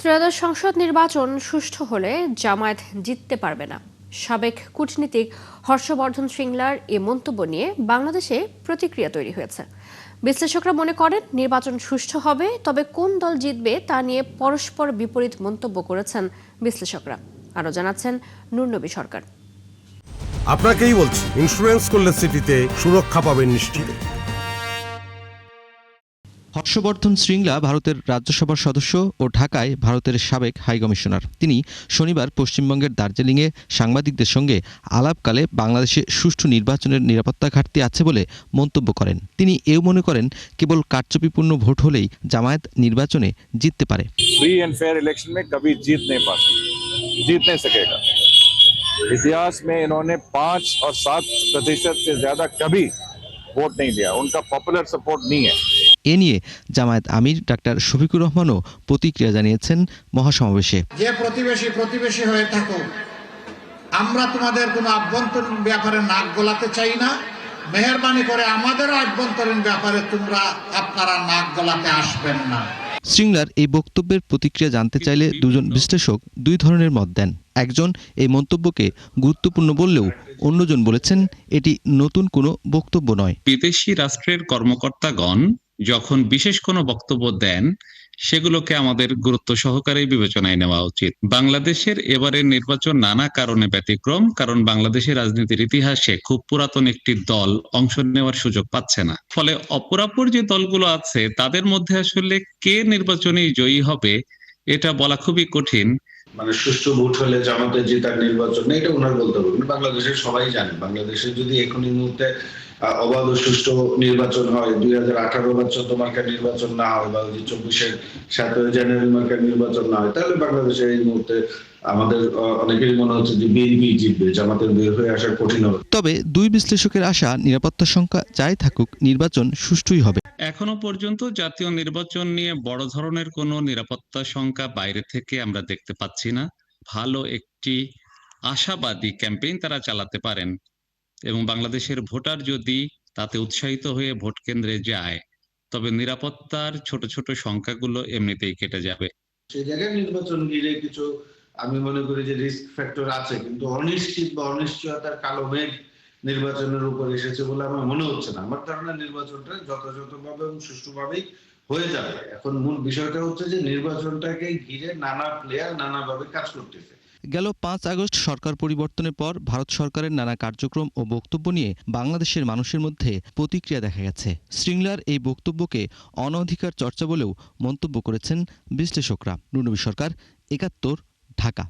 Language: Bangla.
ত্রয়োদশ সংসদ নির্বাচন সুষ্ঠু হলে জামায়াত জিততে পারবে না। সাবেক কূটনীতিক হর্ষবর্ধন শ্রিংলার এ মন্তব্য নিয়ে বাংলাদেশে প্রতিক্রিয়া তৈরি হয়েছে। বিশ্লেষকরা মনে করেন নির্বাচন সুষ্ঠু হবে, তবে কোন দল জিতবে তা নিয়ে পরস্পর বিপরীত মন্তব্য করেছেন বিশ্লেষকরা। আরও জানাচ্ছেন নুরনবী সরকার। আপনাকেই বলছি, ইন্স্যুরেন্স করলে সিটিতে সুরক্ষা পাবেন নিশ্চিত। হর্ষবর্ধন শ্রিংলা ভারতের রাজ্যসভার সদস্য ও ঢাকায় ভারতের সাবেক হাইকমিশনার। তিনি শনিবার পশ্চিমবঙ্গের দার্জিলিংয়ে সাংবাদিকদের সঙ্গে আলাপকালে বাংলাদেশে সুষ্ঠু নির্বাচনের নিরাপত্তা ঘাটতি আছে বলে মন্তব্য করেন। তিনি এও মনে করেন কেবল কারচুপিপূর্ণ ভোট হলেই জামায়াত নির্বাচনে জিততে পারে। फ्री एंड फेयर इलेक्शन में कभी जीत नहीं सकेगा। इतिहास में इन्होंने 5 और 7% से ज्यादा कभी वोट नहीं दिया। उनका पॉपुलर सपोर्ट नहीं है। এ নিয়ে জামায়াত আমির ডাক্তার শফিকুর রহমানও প্রতিক্রিয়া জানিয়েছেন মহাসমাবেশে। যে প্রতিবেশী হয়ে থাকো, আমরা তোমাদের কোনো আভ্যন্তরীণ ব্যাপারে নাক গলাতে চাই না। মেহেরবানি করে আমাদের আভ্যন্তরীণ ব্যাপারে আপনারা নাক গলাতে আসবেন না। শ্রিংলার এই বক্তব্যের প্রতিক্রিয়া জানতে চাইলে দুজন বিশ্লেষক দুই ধরনের মত দেন। একজন এই মন্তব্যকে গুরুত্বপূর্ণ বললেও অন্যজন বলেছেন এটি নতুন কোনো বক্তব্য নয়। বিদেশি রাষ্ট্রের কর্মকর্তাগণ যখন বিশেষ কোনো বক্তব্য দেন, সেগুলোকে আমাদের গুরুত্ব সহকারে বিবেচনায় নেওয়া উচিত। বাংলাদেশের এবারের নির্বাচন নানা কারণে ব্যতিক্রম, কারণ বাংলাদেশের রাজনীতির ইতিহাসে খুব পুরাতন একটি দল অংশ নেওয়ার সুযোগ পাচ্ছে না। ফলে অপরাপর যে দলগুলো আছে তাদের মধ্যে আসলে কে নির্বাচনে জয়ী হবে এটা বলা খুবই কঠিন। মানে সুষ্ঠু ভোট হলে জামাতের জেতার নির্বাচন এটা ওনার বলতে হবে। বাংলাদেশের সবাই জানে, বাংলাদেশে যদি এখনই মুহূর্তে অবাধ ও সুষ্ঠু নির্বাচন হয়, 2018 বা 14 মার্কার নির্বাচন না হয়, বা 24-এর 7 জানুয়ারি মার্কার নির্বাচন না হয়, তাহলে বাংলাদেশে এই মুহূর্তে আমাদের অনেকেরই মনে হচ্ছে যে বিএনপি জিতবে, জামাতের বের হয়ে আসা কঠিন হবে। তবে দুই বিশ্লেষকের আশা নিরাপত্তার সংখ্যা যাই থাকুক নির্বাচন সুষ্ঠুই হবে। এখনো পর্যন্ত জাতীয় নির্বাচন নিয়ে বড় ধরনের কোনো নিরাপত্তা সংখ্যা বাইরে থেকে আমরা দেখতে পাচ্ছি না। ভালো একটি আশাবাদী ক্যাম্পেইন তারা চালাতে পারেন এবং বাংলাদেশের ভোটার যদি তাতে উৎসাহিত হয়ে ভোট কেন্দ্রে যায়, তবে নিরাপত্তার ছোট ছোট সংখ্যাগুলো এমনিতেই কেটে যাবে। সেই জায়গায় নির্বাচন ঘিরে কিছু আমি মনে করি যে রিস্ক ফ্যাক্টর আছে, কিন্তু অনিশ্চিত বা অনিশ্চয়তার কালো মেঘ নির্বাচনের উপর এসেছে বলে আমার মনে হচ্ছে না। আমার ধারণা নির্বাচনটা যথাযথভাবে এবং সুষ্ঠুভাবেই হয়ে যাবে। এখন মূল বিষয়টা হচ্ছে যে নির্বাচনটাকে ঘিরে নানা প্লেয়ার নানাভাবে কাজ করতেছে। গেল 5 আগস্ট সরকার পরিবর্তনের পর ভারত সরকারের নানা কার্যক্রম ও বক্তব্য নিয়ে বাংলাদেশের মানুষের মধ্যে প্রতিক্রিয়া দেখা গেছে। শ্রিংলার এই বক্তব্যকে অনধিকার চর্চা বলেও মন্তব্য করেছেন বিশ্লেষকরা। নুরনবী সরকার, 71, ঢাকা।